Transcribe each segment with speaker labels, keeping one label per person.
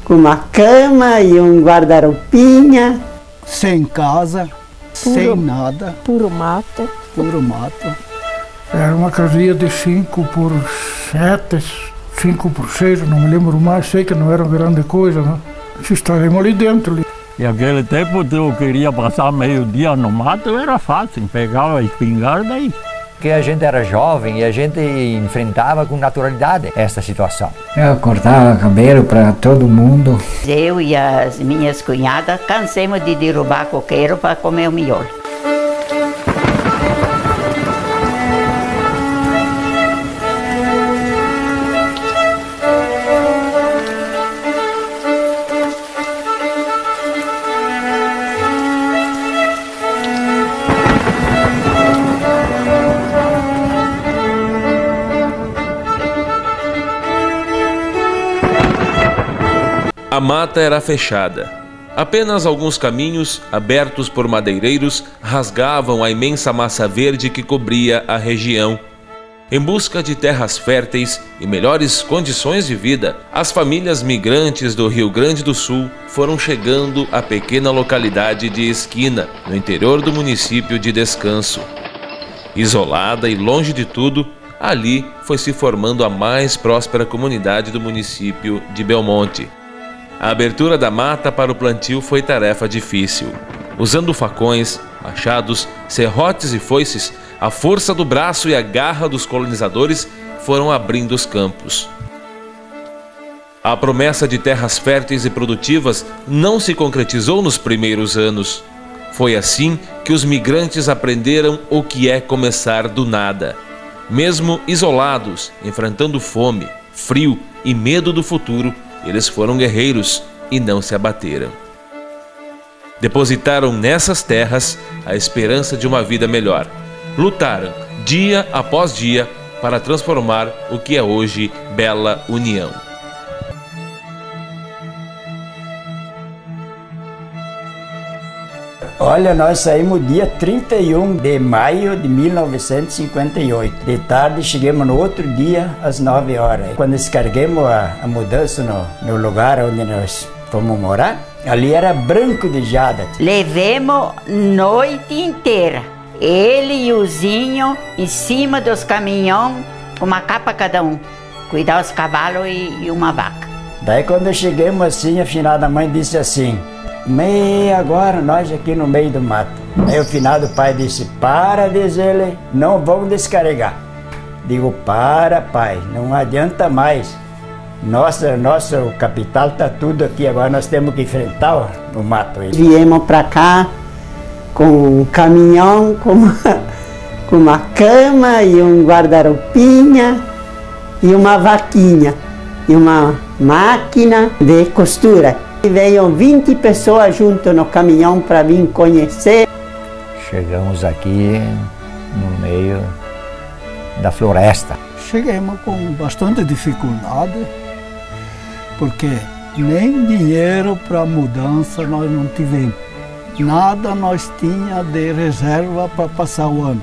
Speaker 1: com uma cama e um guarda-roupinha.
Speaker 2: Sem casa, sem nada.
Speaker 3: Puro mato.
Speaker 2: Puro mato.
Speaker 4: Era uma casinha de 5 por 7, 5 por 6, não me lembro mais, sei que não era grande coisa, né? Estaremos ali dentro.
Speaker 5: E aquele tempo eu queria passar meio dia no mato, era fácil, pegava a espingarda e...
Speaker 6: Porque a gente era jovem e a gente enfrentava com naturalidade essa situação.
Speaker 7: Eu cortava cabelo para todo mundo.
Speaker 8: Eu e as minhas cunhadas cansamos de derrubar coqueiro para comer o miolo.
Speaker 9: A mata era fechada. Apenas alguns caminhos, abertos por madeireiros, rasgavam a imensa massa verde que cobria a região. Em busca de terras férteis e melhores condições de vida, as famílias migrantes do Rio Grande do Sul foram chegando à pequena localidade de Esquina, no interior do município de Descanso. Isolada e longe de tudo, ali foi se formando a mais próspera comunidade do município de Belmonte. A abertura da mata para o plantio foi tarefa difícil. Usando facões, machados, serrotes e foices, a força do braço e a garra dos colonizadores foram abrindo os campos. A promessa de terras férteis e produtivas não se concretizou nos primeiros anos. Foi assim que os migrantes aprenderam o que é começar do nada. Mesmo isolados, enfrentando fome, frio e medo do futuro, eles foram guerreiros e não se abateram. Depositaram nessas terras a esperança de uma vida melhor. Lutaram dia após dia para transformar o que é hoje Bela União.
Speaker 2: Olha, nós saímos dia 31 de maio de 1958. De tarde chegamos no outro dia às 9 horas. Quando descarguemos a mudança no lugar onde nós fomos morar, ali era branco de jada.
Speaker 8: Levemos noite inteira. Ele e o Zinho em cima dos caminhões, com uma capa cada um. Cuidar os cavalos e uma vaca.
Speaker 2: Daí quando chegamos assim, a finada mãe disse assim: agora nós aqui no meio do mato. Aí o finado pai disse: para, diz ele, não vamos descarregar. Digo: para, pai, não adianta mais. Nosso capital está tudo aqui, agora nós temos que enfrentar o mato.
Speaker 1: Viemos para cá com um caminhão, com uma cama e um guarda-roupinha e uma vaquinha e uma máquina de costura. Veio 20 pessoas junto no caminhão para vir conhecer.
Speaker 6: Chegamos aqui no meio da floresta.
Speaker 2: Chegamos com bastante dificuldade, porque nem dinheiro para mudança nós não tivemos. Nada nós tinha de reserva para passar o ano.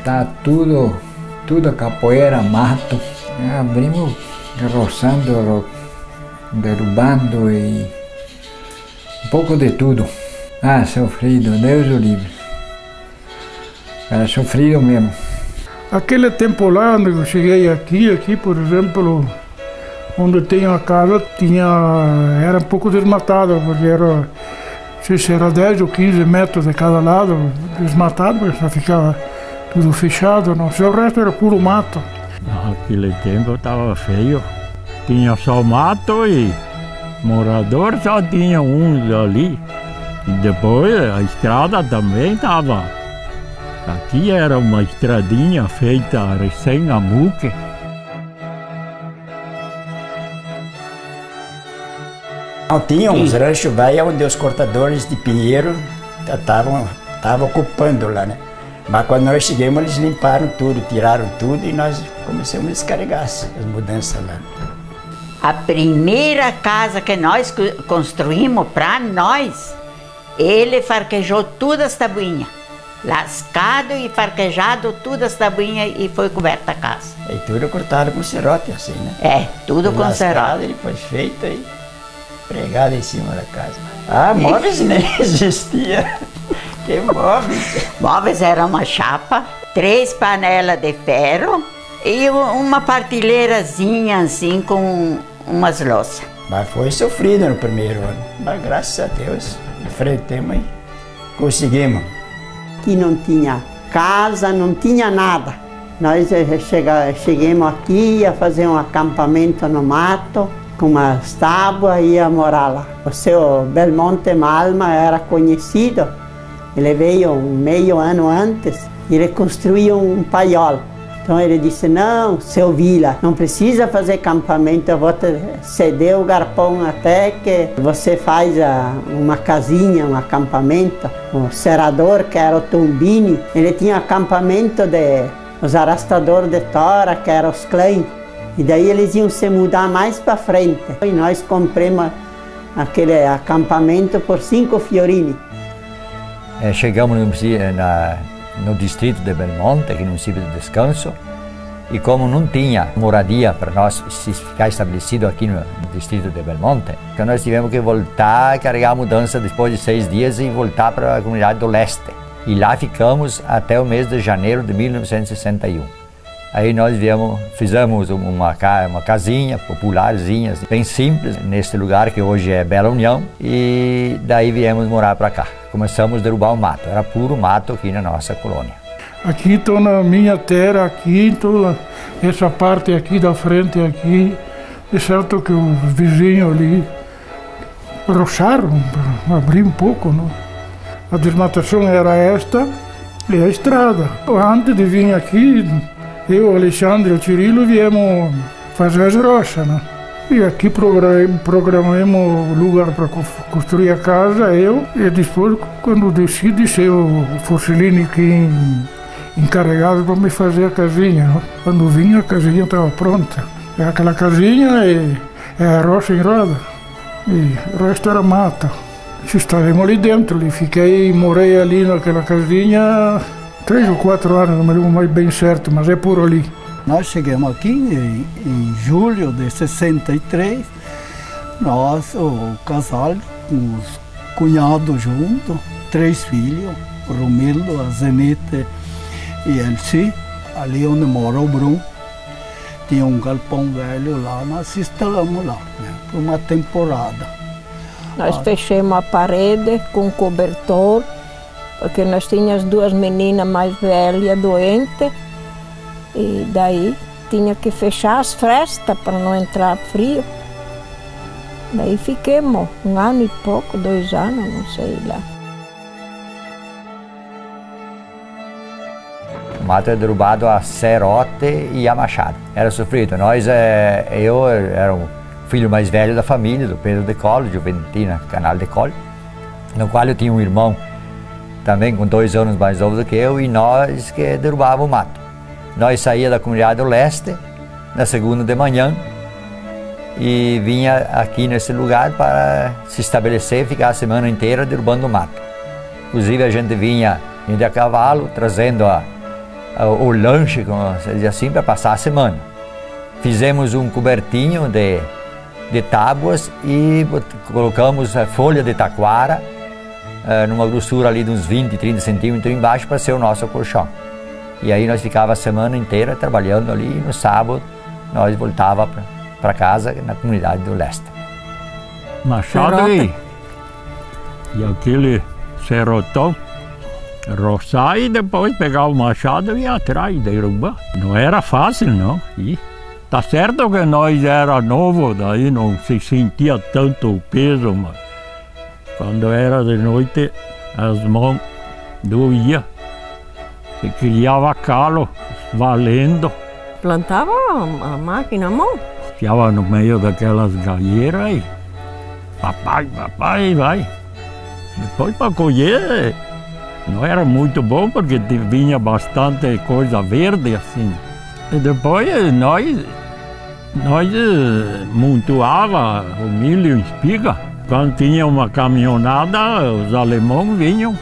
Speaker 7: Tá tudo capoeira, mato. Abrimos roçando, derrubando e um pouco de tudo. Sofrido, Deus o livre. Era sofrido mesmo.
Speaker 4: Aquele tempo lá, onde eu cheguei aqui, por exemplo, onde tenho a casa, era um pouco desmatado, porque não sei se era 10 ou 15 metros de cada lado, desmatado, porque só ficava tudo fechado, não sei, o resto era puro mato.
Speaker 5: Naquele tempo estava feio, tinha só mato e morador só tinha um ali. E depois a estrada também estava. Aqui era uma estradinha feita recém a muque.
Speaker 2: Tinha uns ranchos velhos onde os cortadores de pinheiro estavam ocupando lá, né? Mas quando nós chegamos, eles limparam tudo, tiraram tudo e nós começamos a descarregar as mudanças lá.
Speaker 8: A primeira casa que nós construímos para nós, ele farquejou todas as tabuinhas. Lascado e farquejado todas as tabuinhas e foi coberta a casa.
Speaker 2: E tudo cortado com serrote assim, né?
Speaker 8: É, tudo com serrote.
Speaker 2: E depois feito aí. pregado em cima da casa. Ah, móveis nem existia. Que móveis?
Speaker 8: Móveis era uma chapa, 3 panelas de ferro e uma partilheirazinha assim com umas louças.
Speaker 2: Mas foi sofrido no primeiro ano. Mas graças a Deus, enfrentamos e conseguimos.
Speaker 1: Aqui não tinha casa, não tinha nada. Nós chegamos aqui a fazer um acampamento no mato, com umas tábuas e ia morar lá. O seu Belmonte Malma era conhecido. Ele veio meio ano antes, ele construiu um paiol. Então ele disse, não, seu Vila, não precisa fazer acampamento, eu vou te ceder o galpão até que você faz uma casinha, um acampamento. O serador, que era o Tumbini, ele tinha acampamento de os arrastadores de tora, que eram os clãs. E daí eles iam se mudar mais para frente. E nós compramos aquele acampamento por 5 fiorini.
Speaker 6: Chegamos no distrito de Belmonte, aqui no município de Descanso, e como não tinha moradia para nós ficar estabelecido aqui no distrito de Belmonte, então nós tivemos que voltar, carregar a mudança depois de 6 dias e voltar para a comunidade do leste. E lá ficamos até o mês de janeiro de 1961. Aí nós fizemos uma casinha popularzinha, bem simples, neste lugar que hoje é Bela União, e daí viemos morar para cá. Começamos a derrubar o mato, era puro mato aqui na nossa colônia.
Speaker 4: Aqui estou na minha terra, aqui, essa parte aqui da frente aqui, é certo que os vizinhos ali roçaram para abrir um pouco, não? A desmatação era esta e a estrada. Antes de vir aqui, eu, Alexandre e o Cirilo viemos fazer as roças, né? E aqui programamos o lugar para construir a casa, eu, e depois, quando decidi ser o Forcellini que encarregado para me fazer a casinha, né? Quando vinha, a casinha estava pronta. É aquela casinha é a roça em roda, e o resto era mata. Estávamos ali dentro, morei ali naquela casinha 3 ou 4 anos, não me lembro mais bem certo, mas é por ali.
Speaker 3: Nós chegamos aqui em julho de 63, nós, o casal, com os cunhados juntos, 3 filhos, o Romildo, a Zenete e Elci, ali onde mora o Brum. Tinha um galpão velho lá, nós instalamos lá, né, por uma temporada.
Speaker 10: Nós fechamos a parede com cobertor, porque nós tínhamos 2 meninas mais velhas, doentes, e daí tinha que fechar as frestas para não entrar frio. Daí fiquemos 1 ano e pouco, 2 anos, não sei lá.
Speaker 6: O mato é derrubado a serrote e a machado. Era sofrido. Eu era o filho mais velho da família, do Pedro de Colle, Juventina Canal de Colle, no qual eu tinha um irmão também com 2 anos mais novo do que eu, e nós que derrubávamos o mato. Nós saía da comunidade do leste na segunda de manhã e vinha aqui nesse lugar para se estabelecer e ficar a semana inteira derrubando o mato. Inclusive a gente vinha a cavalo, trazendo o lanche, como se diz assim, para passar a semana. Fizemos um cobertinho de tábuas e colocamos a folha de taquara numa grossura ali de uns 20, 30 centímetros embaixo para ser o nosso colchão. E aí nós ficava a semana inteira trabalhando ali, e no sábado nós voltava para casa na comunidade do leste.
Speaker 5: Machado e aquele serrotão, roçar e depois pegar o machado e ir atrás e derrubar. Não era fácil, não. E tá certo que nós era novo, daí não se sentia tanto o peso, mas quando era de noite as mãos doíam. Se criava calo, valendo.
Speaker 10: Plantava a máquina à mão.
Speaker 5: Ficava no meio daquelas galheiras e papai, vai. Depois para colher não era muito bom porque vinha bastante coisa verde assim. E depois nós montuava o milho em espiga. Quando tinha uma caminhonada, os alemães vinham,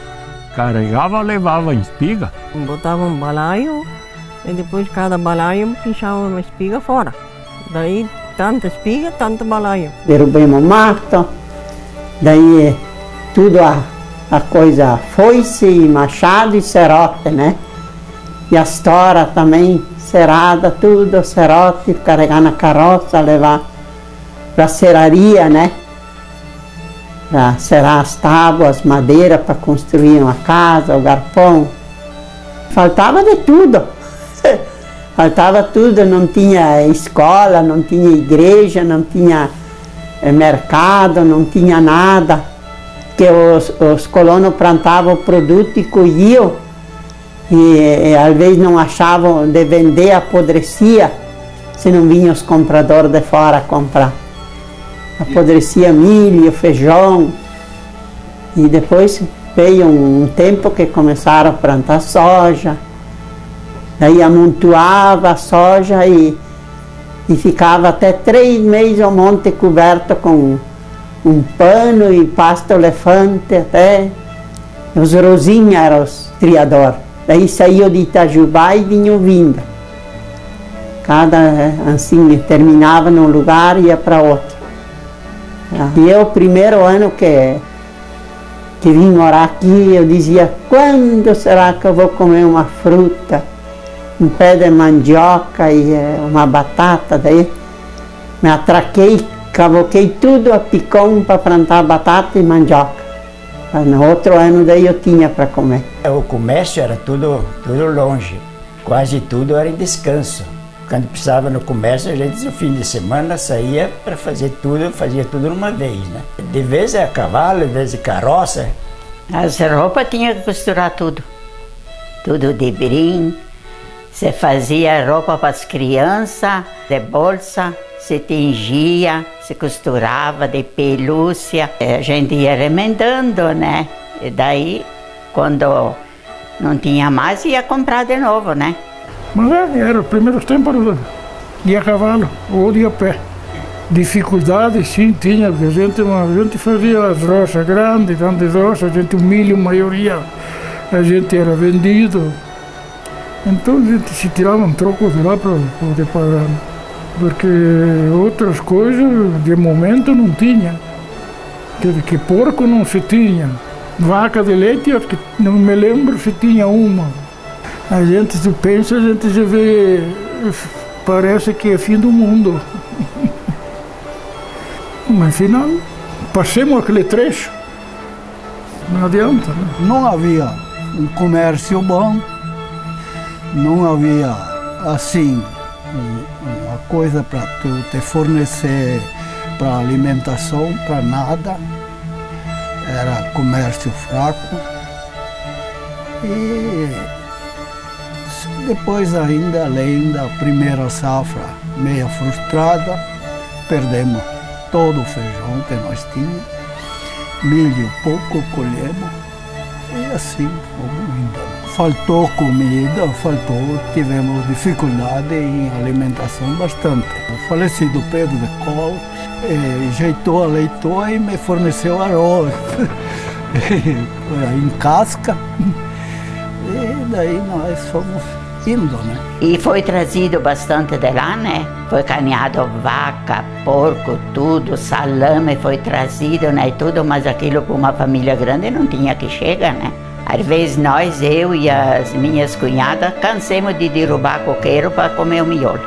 Speaker 5: carregavam, levavam em espiga.
Speaker 10: Botava um balaio e depois cada balaio puxava uma espiga fora. Daí tanta espiga, tanto balaio.
Speaker 1: Derrubamos mato, Daí tudo a coisa foice, machado e serrote, né? E a história também, serrada, tudo, serrote, carregar na carroça, levar para a serraria, né? Para serrar as tábuas, madeira para construir uma casa, o galpão. Faltava de tudo. Faltava tudo, não tinha escola, não tinha igreja, não tinha mercado, não tinha nada. Que os colonos plantavam o produto e colhiam, e às vezes não achavam de vender, apodrecia, se não vinham os compradores de fora comprar. Apodrecia milho, feijão, e depois veio um tempo que começaram a plantar soja, daí amontoava a soja e ficava até 3 meses o monte coberto com um pano e pasto elefante até. Os rosinhos eram os triadores. Daí saiu de Itajubá e vinham vindo. Cada, assim, terminava num lugar e ia para outro. E eu, o primeiro ano que vim morar aqui, eu dizia, quando será que eu vou comer uma fruta? Um pé de mandioca e uma batata. Daí me atraquei, cavoquei tudo a picão para plantar batata e mandioca. No outro ano daí eu tinha para comer.
Speaker 2: O comércio era tudo longe, quase tudo era em descanso. Quando precisava no comércio, a gente no fim de semana saía para fazer tudo, fazia tudo numa vez, né? De vez a cavalo, de vez de carroça.
Speaker 8: As roupas tinha que costurar tudo. Tudo de brim. Você fazia roupa para as crianças, de bolsa, se tingia, se costurava de pelúcia. A gente ia remendando, né? E daí, quando não tinha mais, ia comprar de novo, né?
Speaker 4: Mas era os primeiros tempos de a cavalo ou de a pé. Dificuldades sim tinha, porque a gente fazia as roças grandes, grandes roças, o milho, a maioria, a gente era vendido. Então a gente se tirava um troco de lá para poder pagar. Porque outras coisas de momento não tinha. Que porco não se tinha. Vaca de leite, acho que não me lembro se tinha uma. A gente se pensa, a gente se vê, parece que é fim do mundo. Mas afinal, passemos aquele trecho. Não adianta, né?
Speaker 3: Não havia um comércio bom, não havia assim uma coisa para tu te fornecer para alimentação, para nada. Era comércio fraco. E depois ainda, além da primeira safra meia frustrada, perdemos todo o feijão que nós tínhamos, milho pouco colhemos, e assim fomos indo. Faltou comida, tivemos dificuldade em alimentação bastante. O falecido Pedro de Col ajeitou a leitoa e me forneceu arroz em casca, e daí nós fomos indo, né?
Speaker 8: E foi trazido bastante de lá, né? Foi caneado vaca, porco, tudo, salame foi trazido, né? Tudo, mas aquilo para uma família grande não tinha que chegar, né? Às vezes nós, eu e as minhas cunhadas, cansemos de derrubar coqueiro para comer o miolo.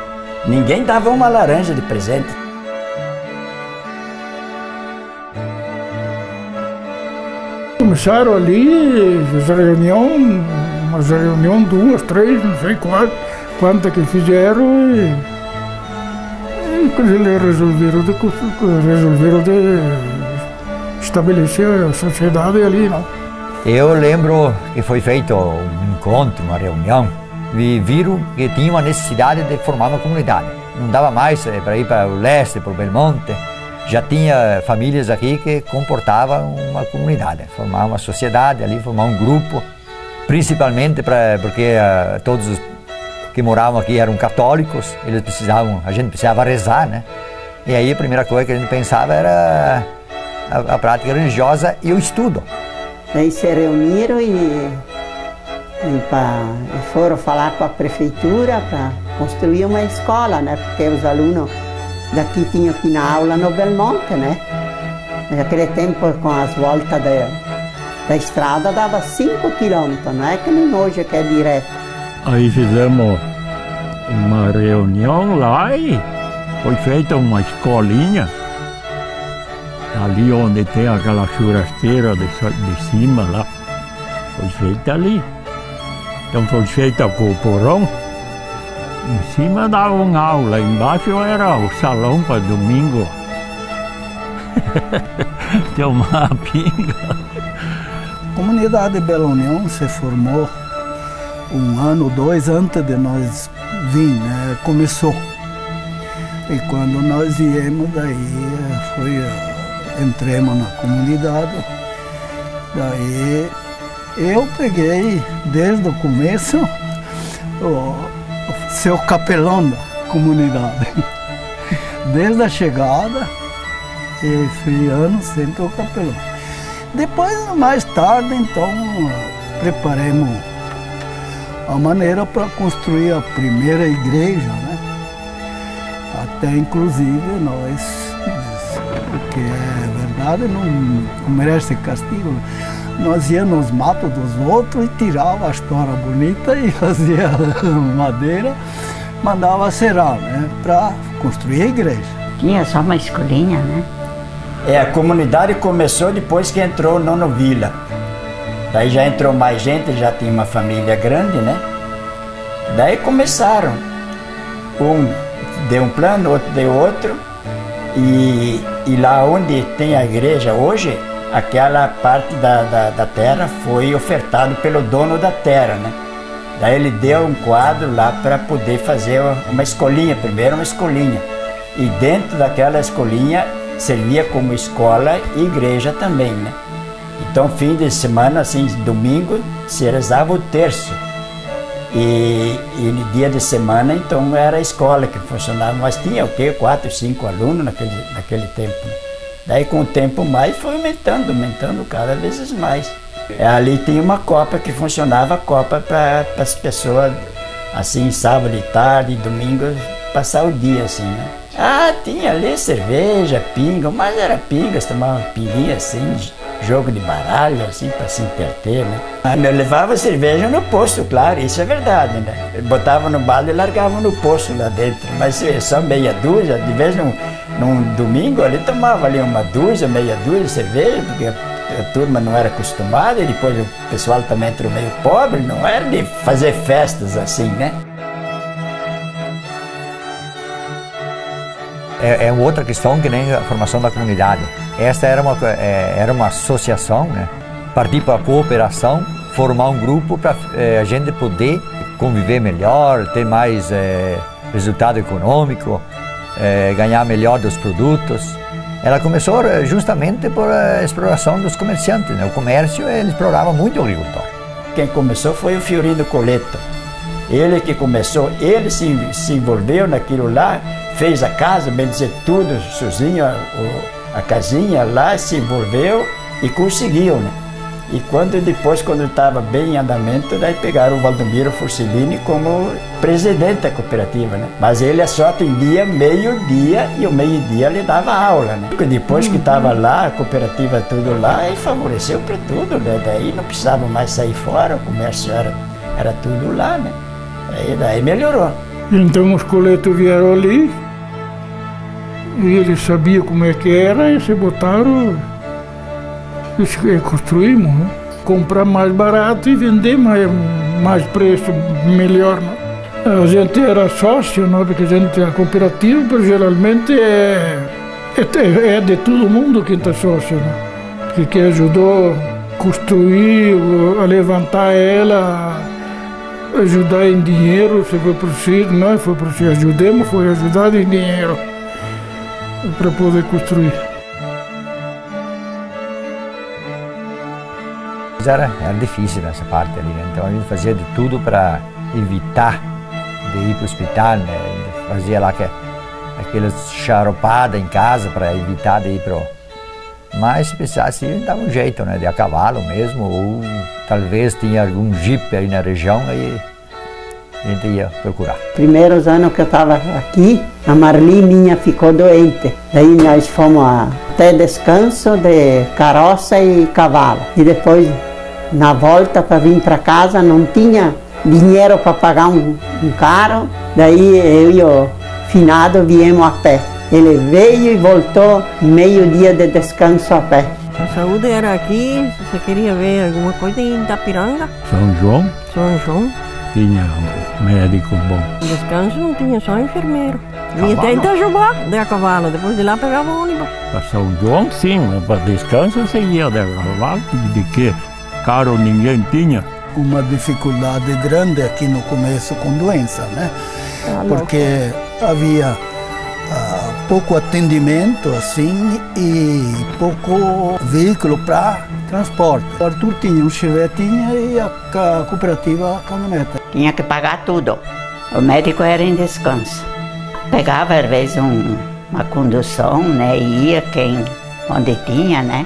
Speaker 2: Ninguém dava uma laranja de presente.
Speaker 4: Começaram ali as reuniões, umas reuniões, 2, 3, não sei quantas que fizeram, e eles resolveram de estabelecer a sociedade ali, não?
Speaker 6: Eu lembro que foi feito um encontro, uma reunião, e viram que tinha uma necessidade de formar uma comunidade. Não dava mais para ir para o leste, para o Belmonte. Já tinha famílias aqui que comportavam uma comunidade, formar uma sociedade ali, formar um grupo, principalmente porque todos os que moravam aqui eram católicos, a gente precisava rezar, né? E aí a primeira coisa que a gente pensava era a prática religiosa e o estudo.
Speaker 1: Daí se reuniram e foram falar com a prefeitura para construir uma escola, né? Porque os alunos daqui tinham que ir na aula no Belmonte, né? Naquele tempo, com as voltas da estrada, dava 5 quilômetros, não é que nem hoje que é direto.
Speaker 5: Aí fizemos uma reunião lá e foi feita uma escolinha. Ali onde tem aquela churrasqueira de cima lá, foi feita ali. Então foi feita com o porão. Em cima davam aula, embaixo era o salão para domingo. Tomar pinga.
Speaker 3: A comunidade de Bela União se formou 1 ano, 2 antes de nós vir, né? Começou. E quando nós viemos, daí entramos na comunidade. Daí eu peguei desde o começo o seu capelão da comunidade. Desde a chegada, e fui anos sempre o capelão. Depois, mais tarde, então, preparamos a maneira para construir a primeira igreja, né? Até, inclusive, nós, o que é verdade, não merece castigo. Nós íamos nos matos dos outros e tirava a história bonita e fazia madeira, mandava serar, né? Para construir a igreja.
Speaker 8: Tinha só uma escolinha, né?
Speaker 2: A comunidade começou depois que entrou o Nono Vila. Daí já entrou mais gente, já tinha uma família grande, né? Daí começaram. Um deu um plano, outro deu outro. E lá onde tem a igreja hoje, aquela parte da terra foi ofertada pelo dono da terra, né? Daí ele deu um quadro lá para poder fazer uma escolinha, primeiro uma escolinha. E dentro daquela escolinha servia como escola e igreja também, né? Então, fim de semana, assim, domingo, se rezava o terço. E no dia de semana, então, era a escola que funcionava. Mas tinha o quê? 4, 5 alunos naquele tempo, né? Daí, com o tempo mais, foi aumentando cada vez mais. Ali tinha uma copa que funcionava, a copa para as pessoas, assim, sábado e tarde, domingo, passar o dia, assim, né? Tinha ali cerveja, pinga, mas era pingas, tomava pinguinha assim, jogo de baralho, assim, para se entreter, né? Eu levava cerveja no posto, claro, isso é verdade, né? Eu botava no balde e largava no posto lá dentro, mas só meia dúzia, de vez num domingo ali tomava ali uma dúzia, meia dúzia de cerveja, porque a turma não era acostumada e depois o pessoal também entrou meio pobre, não era de fazer festas assim, né?
Speaker 6: É outra questão que nem a formação da comunidade. Esta era uma associação, né? Partir para a cooperação, formar um grupo para a gente poder conviver melhor, ter mais resultado econômico, ganhar melhor dos produtos. Ela começou justamente por a exploração dos comerciantes, né? O comércio, ele explorava muito o agricultor.
Speaker 2: Quem começou foi o Fiorino Coleto. Ele que começou, ele se envolveu naquilo lá, fez a casa, bem dizer, tudo sozinho, a casinha lá, se envolveu e conseguiu, né? E depois, quando estava bem em andamento, daí pegaram o Valdomiro Forcellini como presidente da cooperativa, né? Mas ele só atendia meio-dia e o meio-dia ele dava aula, né? Depois que estava lá, a cooperativa tudo lá, e favoreceu para tudo, né? Daí não precisava mais sair fora, o comércio era tudo lá, né? Daí melhorou.
Speaker 4: Então os coletos vieram ali, e eles sabiam como é que era, e se botaram, e construímos, né? Comprar mais barato e vender mais preço, melhor, né? A gente era sócio, né? Porque a cooperativa geralmente é de todo mundo quem está sócio, né? Porque quem ajudou a construir, a levantar ela, ajudar em dinheiro, se foi preciso, não foi preciso, ajudemos, foi ajudado em dinheiro para poder construir.
Speaker 6: Era difícil nessa parte ali, né? Então a gente fazia de tudo para evitar de ir para o hospital, né? Fazia lá aquelas charopadas em casa para evitar de ir para o... Mas se precisasse, a gente dava um jeito, né? De a cavalo mesmo, ou talvez tinha algum jipe aí na região, aí a gente ia procurar.
Speaker 1: Primeiros anos que eu estava aqui, A Marlininha ficou doente. Daí nós fomos até descanso de carroça e cavalo. E depois, na volta para vir para casa, não tinha dinheiro para pagar um carro. Daí eu e o finado viemos a pé. Ele veio e voltou meio dia de descanso a pé.
Speaker 11: A saúde era aqui, se você queria ver alguma coisa em Itapiranga.
Speaker 5: São João
Speaker 11: São João.
Speaker 5: tinha um médico bom.
Speaker 11: Descanso não tinha, só enfermeiro. Vinha até Itajubá, de a cavalo, depois de lá pegava o ônibus.
Speaker 5: Para São João, sim, mas para descanso você ia de cavalo. De que carro ninguém tinha.
Speaker 3: Uma dificuldade grande aqui no começo com doença, né? Porque havia pouco atendimento assim e pouco veículo para transporte. O Arthur tinha um chevetinha e a cooperativa a caminhoneta.
Speaker 8: Tinha que pagar tudo. O médico era em descanso. Pegava às vezes uma condução, né? E ia onde tinha, né?